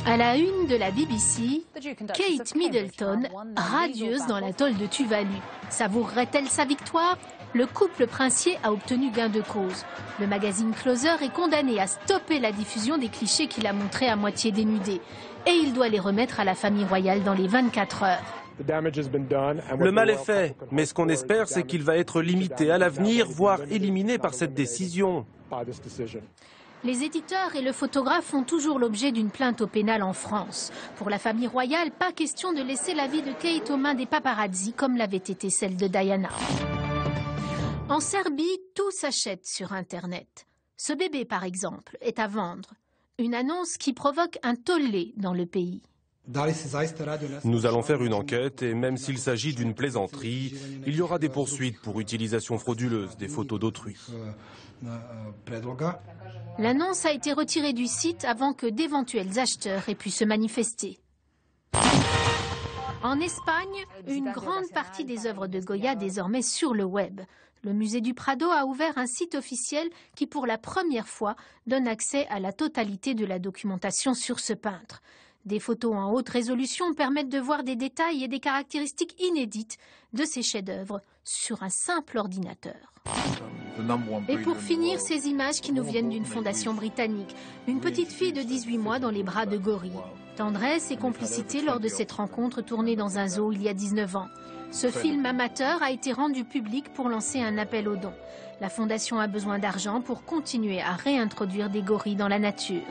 À la une de la BBC, Kate Middleton, radieuse dans l'atoll de Tuvalu. Savourerait-elle sa victoire? Le couple princier a obtenu gain de cause. Le magazine Closer est condamné à stopper la diffusion des clichés qu'il a montrés à moitié dénudés. Et il doit les remettre à la famille royale dans les 24 heures. Le mal est fait, mais ce qu'on espère, c'est qu'il va être limité à l'avenir, voire éliminé par cette décision. Les éditeurs et le photographe font toujours l'objet d'une plainte au pénal en France. Pour la famille royale, pas question de laisser la vie de Kate aux mains des paparazzi, comme l'avait été celle de Diana. En Serbie, tout s'achète sur Internet. Ce bébé, par exemple, est à vendre. Une annonce qui provoque un tollé dans le pays. Nous allons faire une enquête et même s'il s'agit d'une plaisanterie, il y aura des poursuites pour utilisation frauduleuse des photos d'autrui. L'annonce a été retirée du site avant que d'éventuels acheteurs aient pu se manifester. En Espagne, une grande partie des œuvres de Goya désormais sur le web. Le musée du Prado a ouvert un site officiel qui, pour la première fois, donne accès à la totalité de la documentation sur ce peintre. Des photos en haute résolution permettent de voir des détails et des caractéristiques inédites de ces chefs-d'œuvre sur un simple ordinateur. Et pour finir, ces images qui nous viennent d'une fondation britannique. Une petite fille de 18 mois dans les bras de gorilles. Tendresse et complicité lors de cette rencontre tournée dans un zoo il y a 19 ans. Ce film amateur a été rendu public pour lancer un appel aux dons. La fondation a besoin d'argent pour continuer à réintroduire des gorilles dans la nature.